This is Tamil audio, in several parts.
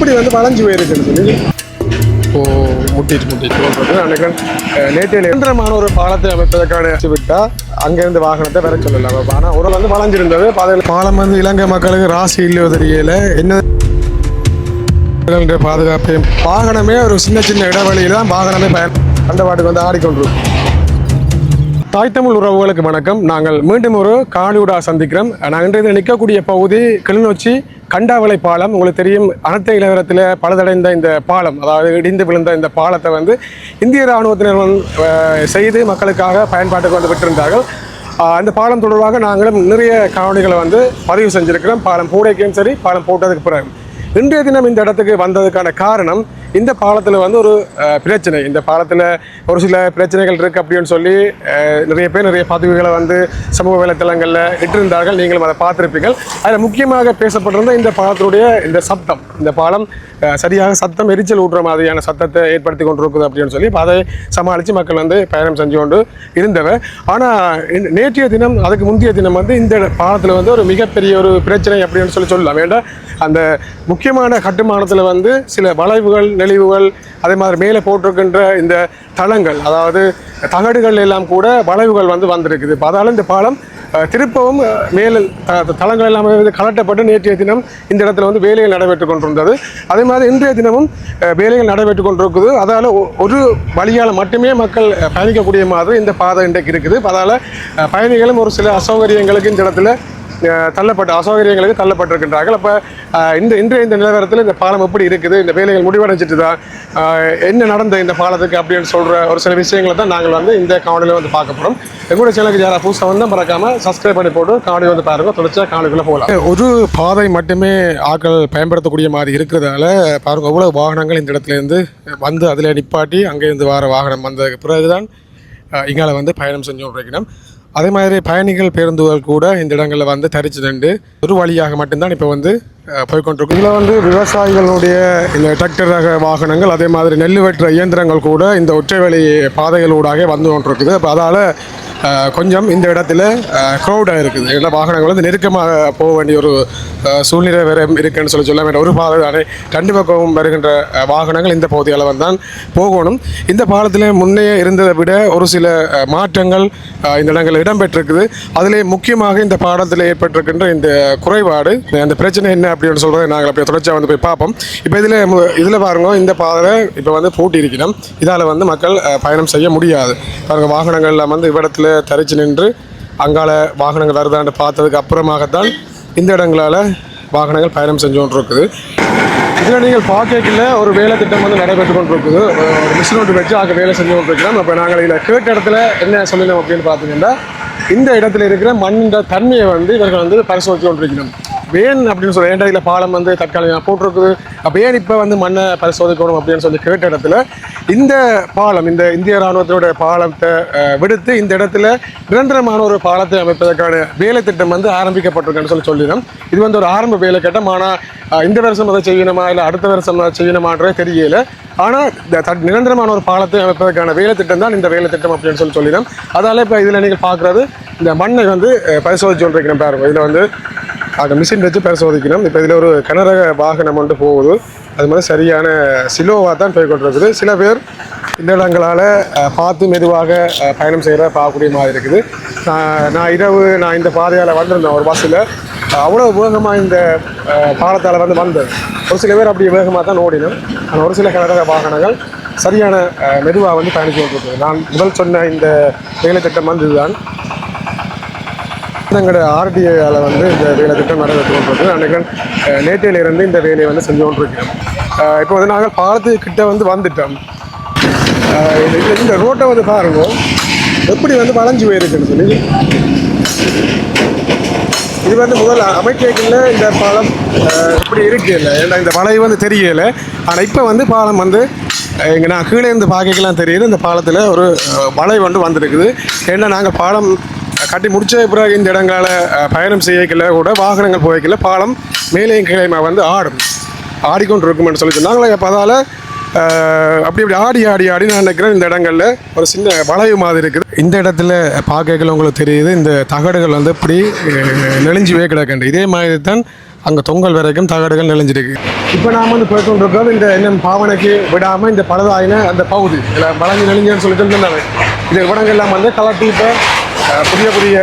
எப்படி வந்து வளைஞ்சு போயிருக்குன்னு சொல்லி முட்டிட்டு சொல்றது அன்னைக்கு நேற்றையில் நிரந்தரமான ஒரு பாலத்தை அமைப்பதற்கான விட்டா அங்கேருந்து வாகனத்தை வர சொல்லலாம். ஆனால் ஒரு வந்து வளைஞ்சிருந்தது பாலம் வந்து இலங்கை மக்களுக்கு ராசி இல்லையோ தெரியல என்ன பாதுகாப்பு வாகனமே ஒரு சின்ன சின்ன இடைவெளியில் தான் வாகனமே அந்த பாட்டுக்கு வந்து ஆடிக்கொண்டிருக்கும். தாய் தமிழ் உறவுகளுக்கு வணக்கம். நாங்கள் மீண்டும் ஒரு காணியூடா சந்திக்கிறோம். நாங்கள் இன்றைய நிற்கக்கூடிய பகுதி கிளிநொச்சி கண்டாவளை பாலம். உங்களுக்கு தெரியும், அனர்த்த நிலவரத்தில் பழுதடைந்த இந்த பாலம், அதாவது இடிந்து விழுந்த இந்த பாலத்தை வந்து இந்திய இராணுவத்தினர் செய்து மக்களுக்காக பயன்பாட்டுக்கு வந்து விட்டிருந்தார்கள். அந்த பாலம் தொடர்பாக நாங்களும் நிறைய காணொளிகளை வந்து பதிவு செஞ்சுருக்கிறோம். பாலம் போடைக்கும் சரி, பாலம் போட்டதுக்கு பிறகு இன்றைய தினம் இந்த இடத்துக்கு வந்ததுக்கான காரணம், இந்த பாலத்தில் வந்து ஒரு பிரச்சனை, இந்த பாலத்தில் ஒரு சில பிரச்சனைகள் இருக்குது அப்படின்னு சொல்லி நிறைய பேர் நிறைய பதிவுகளை வந்து சமூக வலைத்தளங்களில் இட்டிருந்தார்கள். நீங்களும் அதை பார்த்துருப்பீங்கள். அதில் முக்கியமாக பேசப்பட்டிருந்த இந்த பாலத்தினுடைய இந்த சத்தம், இந்த பாலம் சரியாக சத்தம் எரிச்சல் ஊட்டுற மாதிரியான சத்தத்தை ஏற்படுத்தி கொண்டிருக்குது அப்படின்னு சொல்லி அதை சமாளித்து மக்கள் வந்து பயணம் செஞ்சு கொண்டு இருந்தவர். ஆனால் நேற்றைய தினம், அதுக்கு முந்தைய தினம் வந்து இந்த பாலத்தில் வந்து ஒரு மிகப்பெரிய ஒரு பிரச்சனை அப்படின்னு சொல்லலாம். வேண்டாம், அந்த முக்கியமான கட்டுமானத்தில் வந்து சில வளைவுகள் நெளிவுகள், அதே மாதிரி மேலே போட்டிருக்கின்ற இந்த தளங்கள், அதாவது தகடுகள் எல்லாம் கூட வளைவுகள் வந்து வந்திருக்குது. இப்போ அதால் இந்த பாலம் திருப்பவும் மேலே தளங்கள் எல்லாமே வந்து கலட்டப்பட்டு நேற்றைய தினம் இந்த இடத்துல வந்து வேலைகள் நடைபெற்று கொண்டிருந்தது. அதே மாதிரி இன்றைய தினமும் வேலைகள் நடைபெற்று கொண்டிருக்குது. அதால் ஒரு வழியால் மட்டுமே மக்கள் பயணிக்கக்கூடிய மாதிரி இந்த பாதை இன்றைக்கு இருக்குது. அதால் பயணிகளும் ஒரு சில அசௌகரியங்களுக்கு இந்த இடத்துல அசௌகரியங்களுக்கு தள்ளப்பட்டிருக்கின்றார்கள். அப்போ இன்றைய நிலவரத்தில் இந்த பாலம் எப்படி இருக்குது, இந்த வேலைகள் முடிவடைஞ்சிட்டு தான் என்ன நடந்த இந்த பாலத்துக்கு அப்படின்னு சொல்கிற ஒரு சில விஷயங்களை தான் நாங்கள் வந்து இந்த காணொலியில் வந்து பார்க்க போகிறோம். எங்களுடைய சேனலுக்கு யாராவது புதுசாக வந்து மறக்காமல் சப்ஸ்கிரைப் பண்ணி போட்டு காணொலி வந்து பாருங்க, தொடர்ச்சியாக காணொலிக்குள்ளே போகலாம். ஒரு பாதை மட்டுமே ஆட்கள் பயன்படுத்தக்கூடிய மாதிரி இருக்கிறதால பாருங்கள், எவ்வளோ வாகனங்கள் இந்த இடத்துலேருந்து வந்து அதில் நிப்பாட்டி அங்கேருந்து வர வாகனம் வந்ததுக்கு பிறகுதான் இங்கால வந்து பயணம் செஞ்சு கொண்டிருக்கணும். அதே மாதிரி பயணிகள் பேருந்துகள் கூட இந்த இடங்களில் வந்து தரிச்சு நின்று ஒரு வழியாக மட்டும்தான் இப்போ வந்து போய்கொண்டிருக்கும். இதில் வந்து விவசாயிகளுடைய இந்த டிராக்டர் ரக வாகனங்கள், அதே மாதிரி நெல் வெட்டுற இயந்திரங்கள் கூட இந்த ஒற்றை வழி பாதைகளூடாக வந்து கொண்டிருக்குது. அப்போ அதால் கொஞ்சம் இந்த இடத்துல க்ரௌடாக இருக்குது. எல்லா வாகனங்கள் வந்து நெருக்கமாக போக வேண்டிய ஒரு சூழ்நிலை வேறு இருக்குன்னு சொல்ல வேண்டாம். ஒரு பாதை தானே, ரெண்டு பக்கம் வருகின்ற வாகனங்கள் இந்த பகுதியில் தான் போகணும். இந்த பாலத்தில் முன்னே இருந்ததை விட ஒரு சில மாற்றங்கள் இந்த இடங்களில் இடம்பெற்றிருக்குது. அதிலே முக்கியமாக இந்த பாலத்தில் ஏற்பட்டிருக்கின்ற இந்த குறைபாடு, அந்த பிரச்சனை என்ன அப்படின்னு சொல்கிறத நாங்கள் அப்படியே தொடர்ச்சியாக வந்து போய் பார்ப்போம். இப்போ இதில் பாருங்க, இந்த பாதை இப்போ வந்து பூட்டி இருக்கணும். இதால் வந்து மக்கள் பயணம் செய்ய முடியாது. பாருங்கள், வாகனங்கள்லாம் வந்து இவ்விடத்தில் தரிச்சு நின்று அங்கால வாகனங்கள் வருதான்னு பார்த்ததுக்கு அப்புறமாகத்தான் இந்த இடங்களால் வாகனங்கள் பயணம் செஞ்சு கொண்டு இருக்குது. இதில் நீங்கள் பார்க்கல ஒரு வேலை திட்டம் வந்து நடைபெற்று கொண்டு இருக்குது. ஒரு மிஷின் ஒன்று வச்சு அங்கே வேலை செஞ்சு கொண்டு இருக்கிறோம். அப்போ நாங்கள் இதில் கேட்ட இடத்துல என்ன சொல்லணும் அப்படின்னு பார்த்தீங்கன்னா, இந்த இடத்துல இருக்கிற மண்ணின் தன்மையை வந்து இவர்கள் வந்து பரிசோதித்து கொண்டிருக்கணும். வேன் அப்படின்னு சொல்ல வேண்டாம், இதில் பாலம் வந்து தற்காலிகமாக போட்டிருக்குது. அப்போ ஏன் இப்போ வந்து மண்ணை பரிசோதிக்கணும் அப்படின்னு சொல்லி கேட்ட இடத்துல இந்த பாலம், இந்த இந்திய இராணுவத்தினுடைய பாலத்தை விடுத்து இந்த இடத்துல நிரந்தரமான ஒரு பாலத்தை அமைப்பதற்கான வேலை திட்டம் வந்து ஆரம்பிக்கப்பட்டிருக்குன்னு சொல்லிடும். இது வந்து ஒரு ஆரம்ப வேலை கட்டம். ஆனால் இந்த வருஷம் அதை செய்யணுமா இல்லை அடுத்த வருஷம் அதை செய்யணுமான்றே தெரியல. ஆனால் நிரந்தரமான ஒரு பாலத்தை அமைப்பதற்கான வேலை திட்டம் தான் இந்த வேலை திட்டம் அப்படின்னு சொல்லிடும். அதால் இப்போ இதில் நீங்கள் பார்க்குறது இந்த மண்ணை வந்து பரிசோதிச்சு கொண்டிருக்கிறேன். பாருங்கள், இதில் வந்து அந்த மிஷின் வச்சு பரிசோதிக்கணும். இப்போ இதில் ஒரு கனரக வாகனம் வந்து போகுது. அது மாதிரி சரியான சிலோவாக தான் போய் கொண்டிருக்குது. சில பேர் இந்த இடங்களால் பார்த்து மெதுவாக பயணம் பார்க்கக்கூடிய மாதிரி இருக்குது. நான் இந்த பாதையால் வந்திருந்தேன் ஒரு பஸ்ஸில். அவ்வளோ வேகமாக இந்த பாலத்தால் வந்து வந்தது. ஒரு சில பேர் அப்படி வேகமாக தான் ஓடினோம். ஆனால் ஒரு சில கனரக வாகனங்கள் சரியான மெதுவாக வந்து பயணித்து கொண்டிருக்குது. நான் முதல் சொன்ன இந்த வேலை திட்டம் வந்து இதுதான். எங்களோட ஆர்டிஐயால் வந்து இந்த வேலை திட்டம் நடைபெற்று கொண்டிருக்கு. அன்றைக்கு நேற்றையிலிருந்து இந்த வேலையை வந்து செஞ்சு கொண்டிருக்கிறோம். இப்போ வந்து நாங்கள் பாலத்துக்கிட்ட வந்து வந்துட்டோம். இந்த ரோட்டை வந்து பாருங்க, எப்படி வந்து வளைஞ்சு போயிருக்குன்னு சொல்லி. இது வந்து முதல் அமைக்கல இந்த பாலம் இப்படி இருக்கு இல்லை, ஏன்னா இந்த வளைவு வந்து தெரியலை. ஆனால் இப்போ வந்து பாலம் வந்து இங்கே நான் கீழே இருந்து பார்க்கலாம் தெரியுது. இந்த பாலத்தில் ஒரு வளைவு வந்து வந்திருக்குது. ஏன்னா நாங்கள் பாலம் கட்டி முடிச்ச பிறகு இந்த இடங்களை பயணம் செய்யக்கல கூட வாகனங்கள் போய்க்கல, பாலம் மேலேயும் கீழே வந்து ஆடிக்கொண்டு இருக்குமென்னு சொல்லி சொன்னாங்களே. அப்போ அதால் அப்படி ஆடி நான் நினைக்கிறேன் இந்த இடங்களில் ஒரு சின்ன வளைவு மாதிரி இருக்குது. இந்த இடத்துல பார்க்கல உங்களுக்கு தெரியுது, இந்த தகடுகள் வந்து இப்படி நெளிஞ்சுவே கிடக்கின்ற. இதே மாதிரி தான் அங்கே தொங்கல் வரைக்கும் தகடுகள் நெளிஞ்சிருக்கு. இப்போ நாம் வந்து போய்கொண்டிருக்கோம் இந்த இன்னும் பாவனைக்கு விடாமல் இந்த பழுதாயின அந்த பகுதி இல்லை வளைஞ்சு நெளிஞ்சன்னு சொல்லிட்டு இருந்தாங்க. இந்த இடங்கள்லாம் வந்து கலட்டி இப்போ புதிய புதிய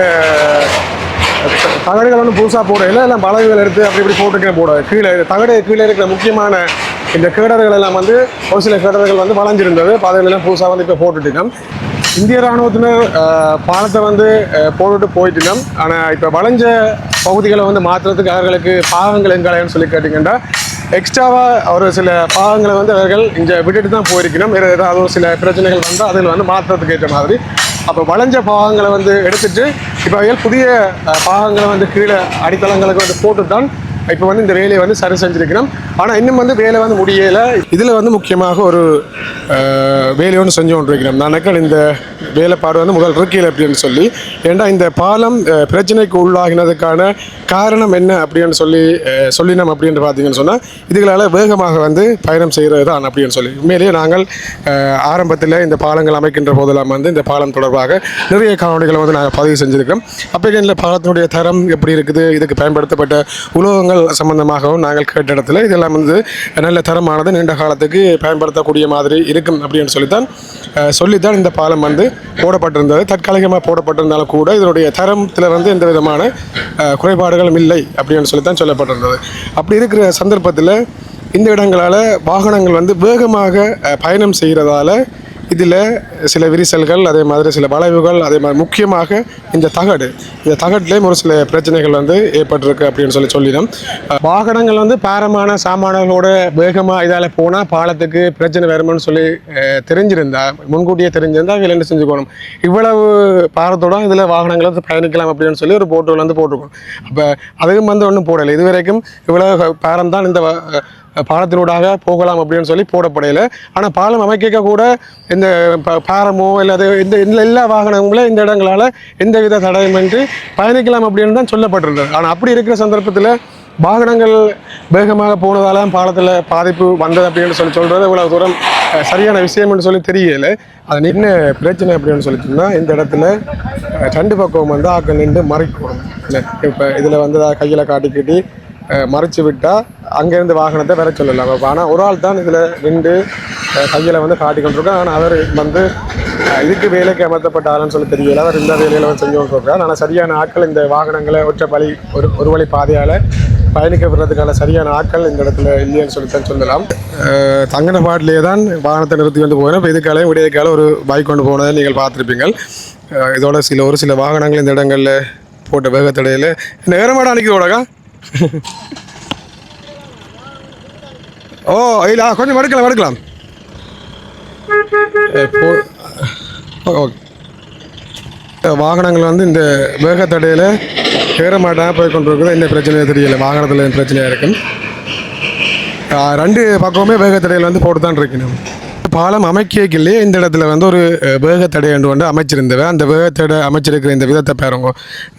தகடுகள் வந்து புதுசாக போடையில் எல்லாம் பலகுகள் எடுத்து அப்படி இப்படி போட்டுக்கே போட கீழே தகடு கீழே இருக்கிற முக்கியமான இந்த கேடர்கள் எல்லாம் வந்து ஒரு சில கேடர்கள் வந்து வளைஞ்சிருந்தது. பாதைகளெல்லாம் புதுசாக வந்து இப்போ போட்டுட்டோம். இந்திய இராணுவத்தினர் பாலத்தை வந்து போட்டுட்டு போயிட்டோம். ஆனால் இப்போ வளைஞ்ச பகுதிகளை வந்து மாற்றுறதுக்கு அவர்களுக்கு பாகங்கள் எங்களைன்னு சொல்லி கேட்டிங்கன்னா எக்ஸ்ட்ராவாக ஒரு சில பாகங்களை வந்து அவர்கள் இங்கே விட்டுட்டு தான் போயிருக்கணும். வேறு ஏதாவது ஒரு சில பிரச்சனைகள் வந்தால் அதில் வந்து மாற்றுறதுக்கு ஏற்ற மாதிரி அப்போ வளைஞ்ச பாகங்களை வந்து எடுத்துட்டு இப்போ அவர்கள் புதிய பாகங்களை வந்து கீழே அடித்தளங்களுக்கு வந்து போட்டு தான் இப்போ வந்து இந்த வேலையை வந்து சரி செஞ்சுருக்கணும். ஆனால் இன்னும் வந்து வேலை வந்து முடியலை. இதில் வந்து முக்கியமாக ஒரு வேலையை ஒன்று செஞ்சு கொண்டிருக்கிறோம். நான் நினைக்கிறேன் இந்த வேலைப்பாடு வந்து முதல் இருக்கையில் அப்படின்னு சொல்லி. ஏன்னா இந்த பாலம் பிரச்சனைக்கு உள்ளாகினதுக்கான காரணம் என்ன அப்படின்னு சொல்லினோம் அப்படின்னு பார்த்தீங்கன்னு சொன்னால் இதுகளால் வேகமாக வந்து பயணம் செய்கிறது தான் அப்படின்னு சொல்லி. உண்மையிலேயே நாங்கள் ஆரம்பத்தில் இந்த பாலங்கள் அமைக்கின்ற போதெல்லாம் வந்து இந்த பாலம் தொடர்பாக நிறைய காணொலிகளை வந்து நாங்கள் பதிவு செஞ்சுருக்கோம். அப்போ இந்த பாலத்தினுடைய தரம் எப்படி இருக்குது, இதுக்கு பயன்படுத்தப்பட்ட உலோகங்கள் சம்பந்தமாகவும் நாங்கள் கேட்ட இடத்துல இதெல்லாம் வந்து நல்ல தரமானது நீண்ட காலத்துக்கு பயன்படுத்தக்கூடிய மாதிரி இருக்கும் அப்படின்னு சொல்லித்தான் இந்த பாலம் வந்து போடப்பட்டிருந்தது. தற்காலிகமாக போடப்பட்டிருந்தாலும் கூட இதனுடைய தரத்தில் வந்து எந்த விதமான குறைபாடுகளும் இல்லை அப்படின்னு சொல்லித்தான் சொல்லப்பட்டிருந்தது. அப்படி இருக்கிற சந்தர்ப்பத்தில் இந்த இடங்களால் வாகனங்கள் வந்து வேகமாக பயணம் செய்கிறதால இதில் சில விரிசல்கள், அதே மாதிரி சில வளைவுகள், அதே மாதிரி முக்கியமாக இந்த தகட்லேயும் ஒரு சில பிரச்சனைகள் வந்து ஏற்பட்டிருக்கு அப்படின்னு சொல்லிடும். வாகனங்கள் வந்து பாரமான சாமான்களோட வேகமாக இதால் போனால் பாலத்துக்கு பிரச்சனை வரும்னு சொல்லி முன்கூட்டியே தெரிஞ்சிருந்தால் இதில் என்ன செஞ்சுக்கணும், இவ்வளவு பாரத்தோட இதில் வாகனங்களை வந்து பயணிக்கலாம் அப்படின்னு சொல்லி ஒரு போர்ட்டுகள் வந்து போட்டிருக்கணும். அப்போ அதுவும் வந்து ஒன்றும் போடலை. இது வரைக்கும் இவ்வளவு பாரம் தான் இந்த பாலத்தினூடாக போகலாம் அப்படின்னு சொல்லி போடப்படையில. ஆனால் பாலம் அமைக்க கூட இந்த பாரமோ இல்லாத இந்த எல்லா வாகனங்களும் இந்த இடங்களால் எந்தவித தடையுமின்றி பயணிக்கலாம் அப்படின்னு தான் சொல்லப்பட்டிருந்தது. ஆனால் அப்படி இருக்கிற சந்தர்ப்பத்தில் வாகனங்கள் வேகமாக போனதால பாலத்தில் பாதிப்பு வந்தது அப்படின்னு சொல்கிறது இவ்வளவு தூரம் சரியான விஷயம்னு சொல்லி தெரியல. அது என்ன பிரச்சனை அப்படின்னு சொல்லிட்டோம்னா இந்த இடத்துல ரெண்டு பக்கம் வந்து ஆக்கள் நின்று மறைக்கணும். இப்போ இதில் வந்து கையில் காட்டிக்கிட்டு மறைச்சி விட்டால் அங்கேருந்து வாகனத்தை வர சொல்லலாம். ஆனால் ஒரு ஆள் தான் இதில் நின்று கையில் வந்து காட்டிக்கொண்டிருக்கோம். ஆனால் அவர் வந்து இதுக்கு வேலைக்கு அமர்த்தப்பட்ட ஆளுன்னு சொல்லி தெரியல. அவர் இந்த வேலையில் வந்து செஞ்சு கொண்டிருக்கார். ஆனால் சரியான ஆட்கள் இந்த வாகனங்களை ஒரு வழி பாதையால் பயணிக்க விடுறதுக்கான சரியான ஆட்கள் இந்த இடத்துல இல்லைன்னு சொல்லித்தான் சொல்லலாம். தங்கின பாட்டிலே தான் வாகனத்தை நிறுத்தி வந்து போகிறோம். இப்போ இதுக்காலையும் விடியக்கால ஒரு பைக் கொண்டு போனதை நீங்கள் பார்த்துருப்பீங்க. இதோட ஒரு சில வாகனங்கள் இந்த இடங்களில் போட்ட வேகத்தடையில் நேரமாட அன்றைக்கி ஓ இல்லை கொஞ்சம் மடுக்கலாம். ஓகே, வாகனங்கள் வந்து இந்த வேகத்தடையில் ஏற மாட்டாக போய் கொண்டு இருக்குது. என்ன பிரச்சனையாக தெரியல, வாகனத்தில் பிரச்சனையாக இருக்கும். ரெண்டு பக்கமுமே வேகத்தடையில் வந்து போட்டு தான் இருக்கணும். பாலம் அமைக்கலையே இந்த இடத்துல வந்து ஒரு வேகத்தடை வந்து அமைச்சிருந்தவ. அந்த வேகத்தடை அமைச்சிருக்கிற இந்த விதத்தை பாருங்க.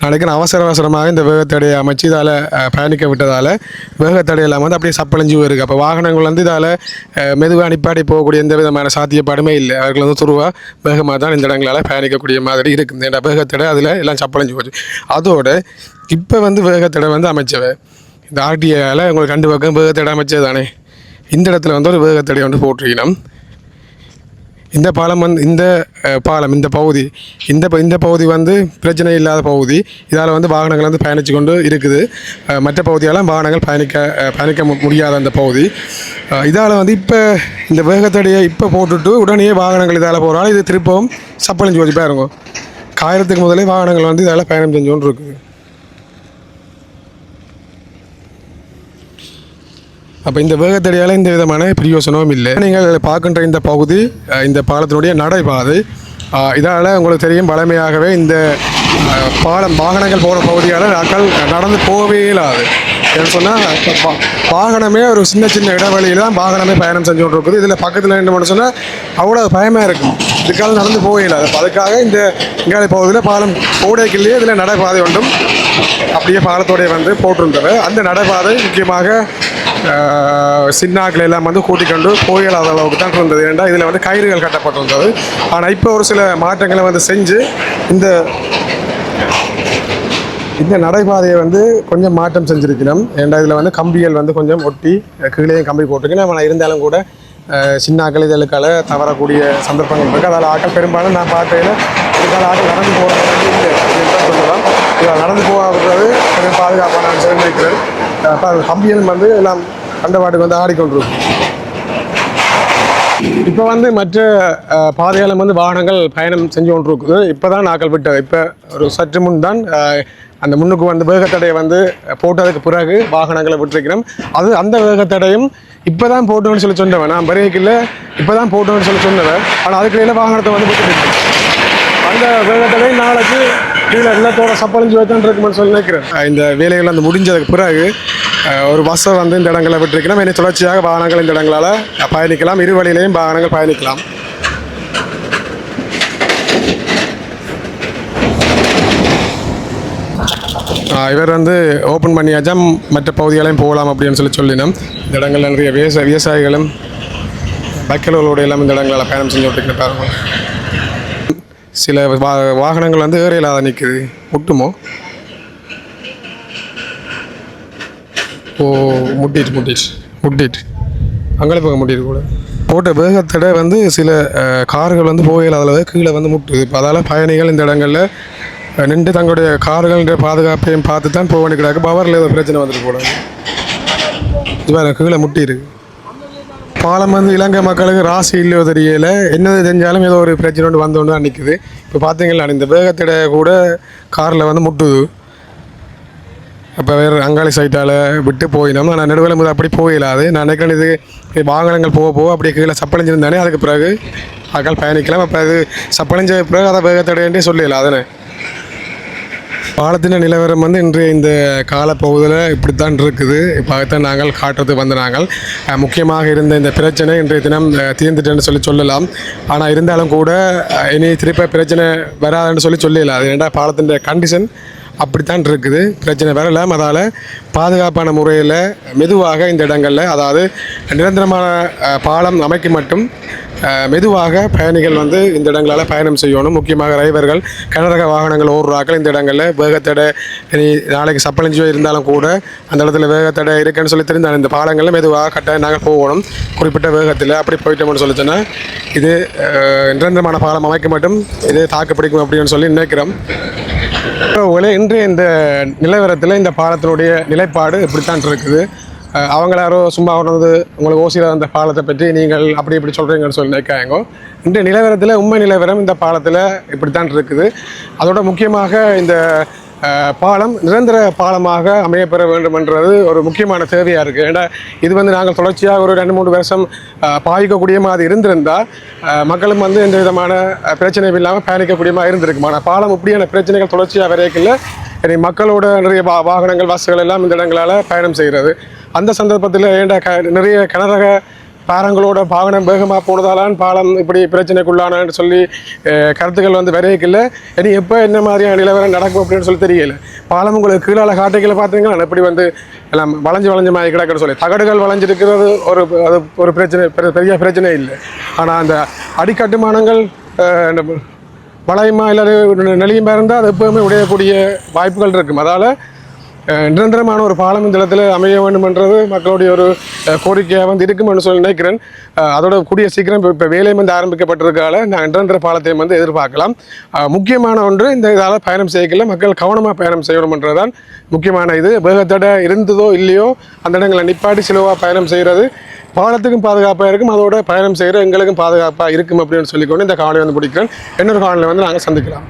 நாளைக்கு அவசரமாக இந்த வேகத்தடையை அமைச்சு இதால் பயணிக்க விட்டதால் வேகத்தடையெல்லாம் வந்து அப்படியே சப்பளைஞ்சு இருக்குது. அப்போ வாகனங்கள் வந்து இதால் மெதுவாக நிப்பாடி போகக்கூடிய எந்த விதமான சாத்தியப்பாடுமே இல்லை. அவர்கள் வந்து துருவாக வேகமாக தான் இந்த இடங்களால் பயணிக்கக்கூடிய மாதிரி இருக்குது. இந்த வேகத்தடை அதில் எல்லாம் சப்பளைஞ்சு போச்சு. அதோட இப்போ வந்து வேகத்தடை வந்து அமைச்சவை இந்த ஆர்டிஐயால் உங்களுக்கு ரெண்டு பக்கம் வேகத்தடை அமைச்சது தானே. இந்த இடத்துல வந்து ஒரு வேகத்தடை வந்து போட்டிருக்கணும். இந்த பகுதி வந்து பிரச்சனை இல்லாத பகுதி. இதால் வந்து வாகனங்கள் வந்து பயணித்து கொண்டு இருக்குது. மற்ற பகுதியால் வாகனங்கள் பயணிக்க முடியாத அந்த பகுதி. இதால் வந்து இப்போ இந்த வேகத்தடையை இப்போ போட்டுட்டு உடனே வாகனங்கள் இதால் போகிறாலும் இது திருப்பவும் சப்பளிஞ்சு வச்சு பாருங்க. காயத்துக்கு முதலே வாகனங்கள் வந்து இதால் பயணம் செஞ்சு கொண்டு இருக்குது. அப்போ இந்த வேகத்தடையால் இந்த விதமான பிரயோசனமும் இல்லை. நீங்கள் பார்க்கின்ற இந்த பகுதி இந்த பாலத்தினுடைய நடைபாதை. இதால் உங்களுக்கு தெரியும் பழமையாகவே இந்த பாலம் வாகனங்கள் போகிற பகுதியால் மக்கள் நடந்து போகவே இல்லாது. ஏன்னு சொன்னால் வாகனமே ஒரு சின்ன இடைவெளியில் தான் வாகனமே பயணம் செஞ்சு கொண்டு இருக்குது. இதில் பக்கத்தில் என்ன பண்ண சொன்னால் அவ்வளோ பயமாக இருக்கும். இதுக்காக நடந்து போகவே இல்லாது. அதுக்காக இந்த இங்காலை பகுதியில் பாலம் போடைக்குள்ளேயே இதில் நடைபாதை ஒன்றும் அப்படியே பாலத்தோடைய வந்து போட்டிருந்தது. அந்த நடைபாதை முக்கியமாக சின்னாக்கள் எல்லாம் வந்து கூட்டிக்கொண்டு போயிடாத அளவுக்கு தான் இருந்தது. ஏன்னா இதில் வந்து கயிறுகள் கட்டப்பட்டிருந்தது. ஆனால் இப்போ ஒரு சில மாற்றங்களை வந்து செஞ்சு இந்த இந்த நடைபாதையை வந்து கொஞ்சம் மாற்றம் செஞ்சுருக்கணும். ஏன்னா இதில் வந்து கம்பிகள் வந்து கொஞ்சம் ஒட்டி கீழே கம்பி போட்டிருக்கணும். ஆனால் இருந்தாலும் கூட சின்னாக்கள் இதழுக்கால தவறக்கூடிய சந்தர்ப்பங்கள் இருக்குது. அதால் ஆக்கள் பெரும்பாலும் நான் பார்க்கையில் இதுக்கால ஆக்கள் நடந்து போகிறது இல்லை அப்படின்னு தான் சொல்லலாம். இதில் நடந்து போகிறது கொஞ்சம் பாதுகாப்பான செயல்படுகிறது. அப்போ அது கம்பிகளும் வந்து எல்லாம் கண்டபாட்டுக்கு வந்து ஆடிக்கொண்டிருக்கும். இப்போ வந்து மற்ற பாதையாலும் வந்து வாகனங்கள் பயணம் செஞ்சு கொண்டு இருக்குது. இப்போ தான் நாக்கள் விட்டது. இப்போ ஒரு சற்று முன் தான் அந்த முன்னுக்கு வந்து வேகத்தடையை வந்து போட்டதுக்கு பிறகு வாகனங்களை விட்டுருக்கிறோம். அது அந்த வேகத்தடையும் இப்போ தான் போட்டோன்னு சொல்லி சொன்னவன். நான் பிரேக்கில் இப்போ தான் போட்டோன்னு சொல்லி சொன்னவன். ஆனால் அதுக்கிடையில் வாகனத்தை வந்து விட்டுருக்கு. அந்த வேகத்தடை நாளைக்கு கீழே எல்லாத்தோட சப்பளிஞ்சு வைத்தான் இருக்குமென்னு சொல்லி நினைக்கிறேன். இந்த வேலைகள் வந்து முடிஞ்சதுக்கு பிறகு ஒரு பஸ்ஸை வந்து இந்த இடங்களை விட்டுருக்கணும். இனி தொடர்ச்சியாக வாகனங்கள் இந்த இடங்களால் பயணிக்கலாம். இரு வழியிலையும் வாகனங்கள் பயணிக்கலாம். இவர் வந்து ஓப்பன் பண்ணியாச்சா மற்ற பகுதிகளையும் போகலாம் அப்படின்னு சொல்லினோம். இந்த இடங்களில் நிறைய விவசாயிகளும் பைக்கர்களோடு எல்லாம் இந்த இடங்களில் பயணம் செஞ்சு விட்டுக்கிட்டு பாருங்க. சில வாகனங்கள் வந்து ஏற இல்லாத நிற்குது. முட்டுமோ ஓ முட்டிட்டு அங்கே போக முட்டிட்டு கூட போட்ட வேகத்தடை வந்து சில கார்கள் வந்து போகையில் அதில் கீழே வந்து முட்டுது. இப்போ அதால் பயணிகள் இந்த இடங்களில் நின்று தங்களுடைய கார்கள்ன்ற பாதுகாப்பையும் பார்த்து தான் போக வேண்டியது. பவரில் ஏதோ பிரச்சனை வந்துட்டு போடாது. இது கீழே முட்டிருக்கு. பாலம் வந்து இலங்கை மக்களுக்கு ராசி இல்லையோ தெரியல. என்னது தெரிஞ்சாலும் ஏதோ ஒரு பிரச்சனை ஒன்று வந்தோன்னு தான் நிற்குது. இப்போ பார்த்தீங்களா இந்த வேகத்தடை கூட காரில் வந்து முட்டுது. அப்போ வேறு அங்காளி சைட்டால் விட்டு போயினோம். நான் நடுவில் போது அப்படி போயிடாது. நான் நினைக்கிறேன் இது வாகனங்கள் போக அப்படியே கீழே சப்பளிஞ்சிருந்தானே அதுக்கு பிறகு ஆக்கள் பயணிக்கலாம். அப்போ அது சப்பளிஞ்ச பிறகு அதை வேகத்தடைன்றே சொல்லலாம். அதனை பாலத்தின நிலவரம் வந்து இன்றைய இந்த காலப்பகுதியில் இப்படித்தான் இருக்குது. இப்போத்தான் நாங்கள் காட்டுறதுக்கு வந்து நாங்கள் முக்கியமாக இருந்த இந்த பிரச்சனை இன்றைய தினம் தீர்ந்துட்டேன்னு சொல்லலாம். ஆனால் இருந்தாலும் கூட இனி திருப்ப பிரச்சனை வராதுன்னு சொல்லலாம். அது ஏன்னா பாலத்தின் கண்டிஷன் அப்படித்தான் இருக்குது. பிரச்சனை வரலாம். அதால் பாதுகாப்பான முறையில் மெதுவாக இந்த இடங்களில், அதாவது நிரந்தரமான பாலம் அமைக்க மட்டும் மெதுவாக பயணிகள் வந்து இந்த இடங்களால் பயணம் செய்யணும். முக்கியமாக டிரைவர்கள் கனரக வாகனங்கள் ஓடுறாக்கள் இந்த இடங்களில் வேகத்தடை நாளைக்கு சப்பளிஞ்சோ இருந்தாலும் கூட அந்த இடத்துல வேகத்தடை இருக்குன்னு சொல்லி தெரிந்தால் இந்த பாலங்களில் மெதுவாக கட்டாயம் நாங்கள் போகணும். குறிப்பிட்ட வேகத்தில் அப்படி போயிட்டோம்னு சொல்லிச்சோன்னா இது நிரந்தரமான பாலம் அமைக்க மட்டும் இது தாக்கு பிடிக்கும் அப்படின்னு சொல்லி நினைக்கிறோம். இன்றைய இந்த நிலவரத்தில் இந்த பாலத்தினுடைய நிலைப்பாடு இப்படித்தான் இருக்குது. அவங்களாரோ சும்மா வந்து உங்களுக்கு ஓசியில் அந்த பாலத்தை பற்றி நீங்கள் அப்படி இப்படி சொல்கிறீங்கன்னு சொல்லி நினைக்காங்க. இன்றைய நிலவரத்தில் உண்மை நிலவரம் இந்த பாலத்தில் இப்படித்தான் இருக்குது. அதோட முக்கியமாக இந்த பாலம் நிரந்தர பாலமாக அமையப்பெற வேண்டும் என்றது ஒரு முக்கியமான தேவையாக இருக்குது. ஏன்னா இது வந்து நாங்கள் தொடர்ச்சியாக ஒரு 2-3 வருஷம் பாதிக்கக்கூடிய மாதிரி இருந்திருந்தால் மக்களும் வந்து எந்த விதமான பிரச்சனை இல்லாமல் பயணிக்கக்கூடிய மாதிரி இருந்திருக்கும். ஆனால் பாலம் இப்படியான பிரச்சனைகள் தொடர்ச்சியாக வரைக்கல மக்களோட நிறைய வாகனங்கள் பஸ்ஸுகள் எல்லாம் இந்த இடங்களால் பயணம் செய்கிறது. அந்த சந்தர்ப்பத்தில் ஏண்டா நிறைய கனரக பாலங்களோட வாகனம் வேகமாக போனதாலான் பாலம் இப்படி பிரச்சனைக்குள்ளானான்னு சொல்லி கருத்துக்கள் வந்து வரையக்கில்லை. இனி எப்போ என்ன மாதிரியான நிலவரம் நடக்கும் அப்படின்னு சொல்லி தெரியல. பாலம் உங்களுக்கு கீழால காட்டைகளை பார்த்தீங்கன்னா இப்படி வந்து எல்லாம் வளைஞ்சு மாதிரி கிடக்குன்னு சொல்லி தகடுகள் வளைஞ்சிருக்கிறது அது ஒரு பிரச்சனை, பெரிய பிரச்சனை இல்லை. ஆனால் அந்த அடிக்கட்டுமானங்கள் வளையமா இல்லை நெளியமாக இருந்தால் அது எப்போவுமே உடையக்கூடிய வாய்ப்புகள் இருக்கும். அதால் நிரந்தரமான ஒரு பாலம் இந்த இடத்துல அமைய வேண்டும் என்றது மக்களுடைய ஒரு கோரிக்கையாக வந்து இருக்குமென்னு சொல்லி நினைக்கிறேன். அதோட கூடிய சீக்கிரம் இப்போ வேலையும் வந்து ஆரம்பிக்கப்பட்டிருக்கால நான் நிரந்தர பாலத்தையும் வந்து எதிர்பார்க்கலாம். முக்கியமான ஒன்று இந்த இதால் பயணம் செய்யல மக்கள் கவனமாக பயணம் செய்யணும்ன்றதான் முக்கியமான இது. வேகத்தடை இருந்ததோ இல்லையோ அந்த இடங்களை நிப்பாட்டி சிலவாக பயணம் செய்கிறது பாலத்துக்கும் பாதுகாப்பாக இருக்கும். அதோட பயணம் செய்கிற எங்களுக்கும் பாதுகாப்பாக இருக்கும் அப்படின்னு சொல்லிக்கொண்டு இந்த காணொலி வந்து பிடிக்கிறேன். இன்னொரு காணொலியில் வந்து நாங்கள் சந்திக்கலாம்.